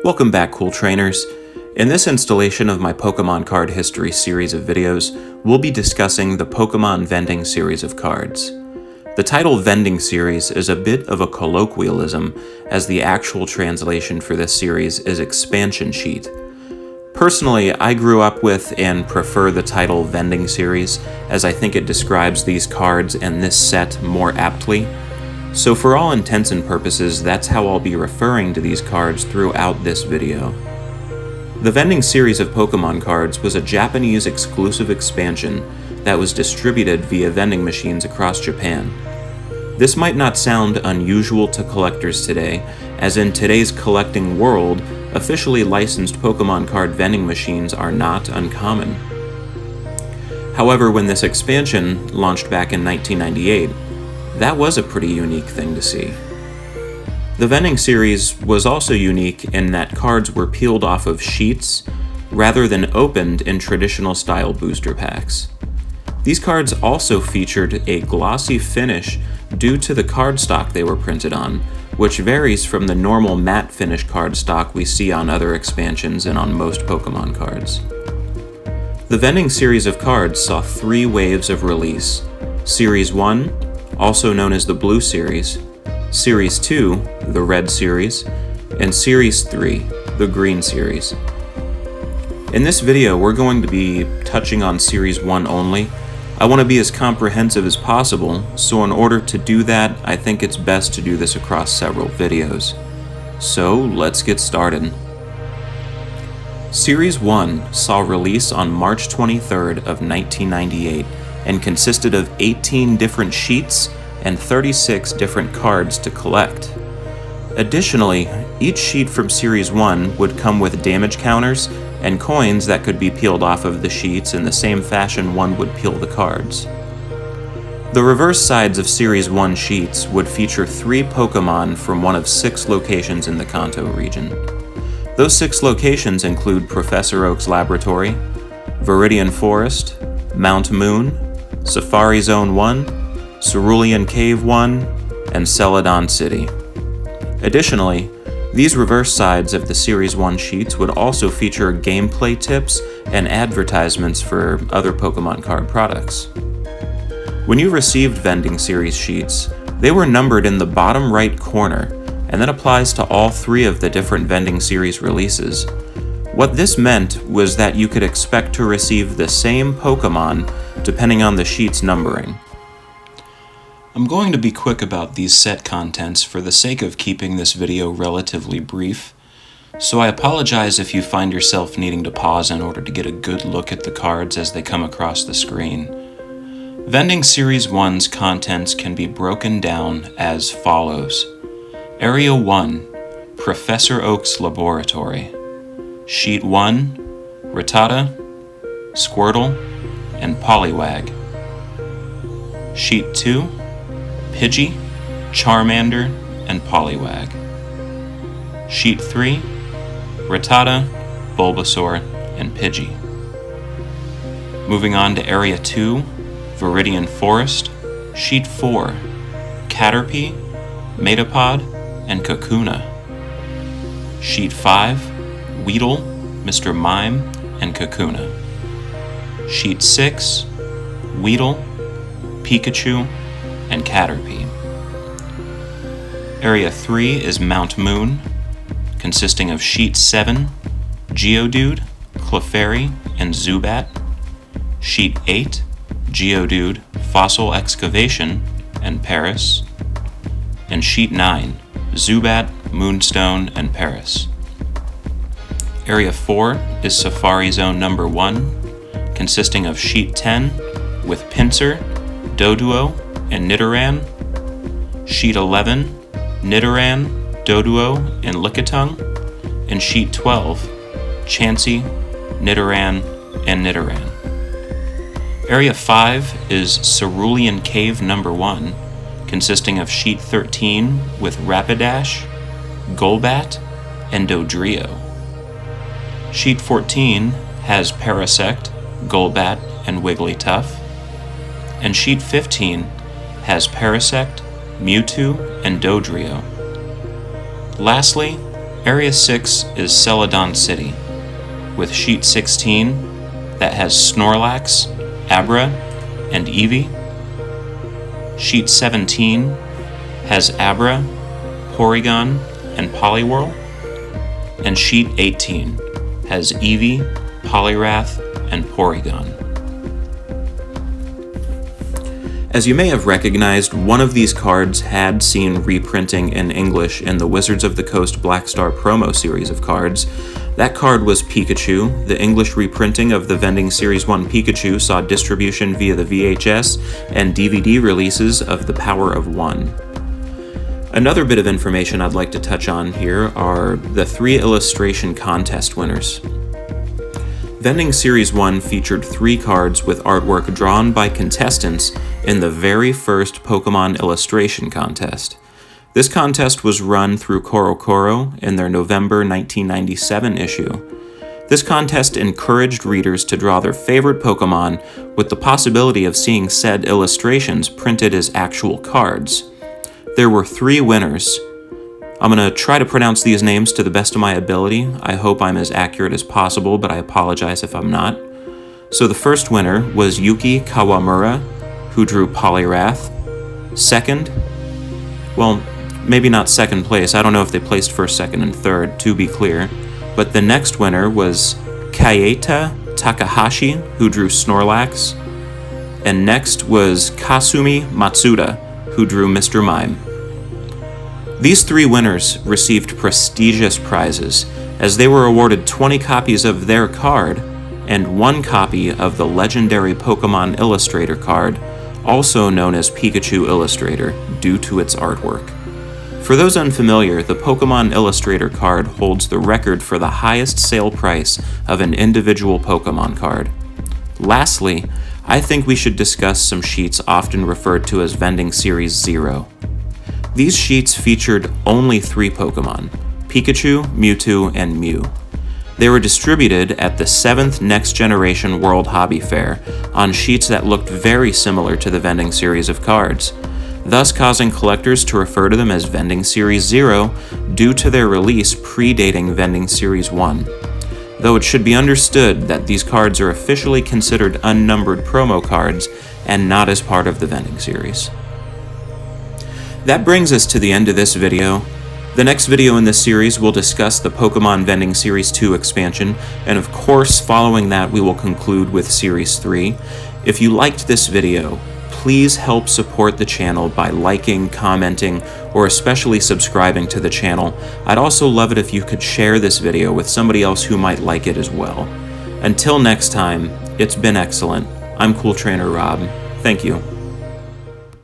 Welcome back, cool trainers. In this installation of my Pokemon card history series of videos, we'll be discussing the Pokemon Vending series of cards. The title Vending Series is a bit of a colloquialism, as the actual translation for this series is Expansion Sheet. Personally, I grew up with and prefer the title Vending Series, as I think it describes these cards and this set more aptly. So for all intents and purposes, that's how I'll be referring to these cards throughout this video. The Vending series of Pokemon cards was a Japanese exclusive expansion that was distributed via vending machines across Japan. This might not sound unusual to collectors today, as in today's collecting world, officially licensed Pokemon card vending machines are not uncommon. However, when this expansion launched back in 1998, that was a pretty unique thing to see. The Vending series was also unique in that cards were peeled off of sheets rather than opened in traditional style booster packs. These cards also featured a glossy finish due to the cardstock they were printed on, which varies from the normal matte finish cardstock we see on other expansions and on most Pokemon cards. The Vending series of cards saw 3 waves of release: Series 1, also known as the Blue Series, Series 2, the Red Series, and Series 3, the Green Series. In this video, we're going to be touching on Series 1 only. I want to be as comprehensive as possible, so in order to do that, I think it's best to do this across several videos. So let's get started. Series 1 saw release on March 23rd of 1998 and consisted of 18 different sheets and 36 different cards to collect. Additionally, each sheet from Series 1 would come with damage counters and coins that could be peeled off of the sheets in the same fashion one would peel the cards. The reverse sides of Series 1 sheets would feature 3 Pokemon from one of 6 locations in the Kanto region. Those 6 locations include Professor Oak's Laboratory, Viridian Forest, Mount Moon, Safari Zone 1, Cerulean Cave 1, and Celadon City. Additionally, these reverse sides of the Series 1 sheets would also feature gameplay tips and advertisements for other Pokemon card products. When you received Vending Series sheets, they were numbered in the bottom right corner, and that applies to all 3 of the different Vending Series releases. What this meant was that you could expect to receive the same Pokemon depending on the sheet's numbering. I'm going to be quick about these set contents for the sake of keeping this video relatively brief, so I apologize if you find yourself needing to pause in order to get a good look at the cards as they come across the screen. Vending Series 1's contents can be broken down as follows. Area 1, Professor Oak's Laboratory. Sheet 1, Rattata, Squirtle, and Poliwag. Sheet 2, Pidgey, Charmander, and Poliwag. Sheet 3, Rattata, Bulbasaur, and Pidgey. Moving on to Area 2, Viridian Forest. Sheet 4, Caterpie, Metapod, and Kakuna. Sheet 5, Weedle, Mr. Mime, and Kakuna. Sheet 6, Weedle, Pikachu, and Caterpie. Area 3 is Mount Moon, consisting of Sheet 7, Geodude, Clefairy, and Zubat. Sheet 8, Geodude, Fossil Excavation, and Paris. And Sheet 9, Zubat, Moonstone, and Paris. Area 4 is Safari Zone number 1, consisting of Sheet 10 with Pinsir, Doduo, and Nidoran. Sheet 11, Nidoran, Doduo, and Lickitung. And Sheet 12, Chansey, Nidoran, and Nidoran. Area 5 is Cerulean Cave number 1, consisting of Sheet 13 with Rapidash, Golbat, and Dodrio. Sheet 14 has Parasect, Golbat, and Wigglytuff. And Sheet 15 has Parasect, Mewtwo, and Dodrio. Lastly, Area 6 is Celadon City, with Sheet 16 that has Snorlax, Abra, and Eevee. Sheet 17 has Abra, Porygon, and Poliwhirl. And Sheet 18 has Eevee, Poliwrath, and Porygon. As you may have recognized, one of these cards had seen reprinting in English in the Wizards of the Coast Black Star promo series of cards. That card was Pikachu. The English reprinting of the Vending Series 1 Pikachu saw distribution via the VHS and DVD releases of The Power of One. Another bit of information I'd like to touch on here are the 3 illustration contest winners. Vending Series 1 featured 3 cards with artwork drawn by contestants in the very first Pokemon illustration contest. This contest was run through CoroCoro in their November 1997 issue. This contest encouraged readers to draw their favorite Pokemon with the possibility of seeing said illustrations printed as actual cards. There were 3 winners. I'm going to try to pronounce these names to the best of my ability. I hope I'm as accurate as possible, but I apologize if I'm not. So the first winner was Yuki Kawamura, who drew Poliwrath. Second, well, maybe not second place. I don't know if they placed first, second, and third, to be clear. But the next winner was Kaeta Takahashi, who drew Snorlax. And next was Kasumi Matsuda, who drew Mr. Mime. These 3 winners received prestigious prizes, as they were awarded 20 copies of their card and 1 copy of the legendary Pokemon Illustrator card, also known as Pikachu Illustrator, due to its artwork. For those unfamiliar, the Pokemon Illustrator card holds the record for the highest sale price of an individual Pokemon card. Lastly, I think we should discuss some sheets often referred to as Vending Series 0. These sheets featured only 3 Pokemon, Pikachu, Mewtwo, and Mew. They were distributed at the 7th Next Generation World Hobby Fair on sheets that looked very similar to the Vending Series of cards, thus causing collectors to refer to them as Vending Series 0 due to their release predating Vending Series 1. Though it should be understood that these cards are officially considered unnumbered promo cards and not as part of the Vending Series. That brings us to the end of this video. The next video in this series will discuss the Pokemon Vending Series 2 expansion, and of course, following that we will conclude with Series 3. If you liked this video, please help support the channel by liking, commenting, or especially subscribing to the channel. I'd also love it if you could share this video with somebody else who might like it as well. Until next time, it's been excellent. I'm Cool Trainer Rob. Thank you.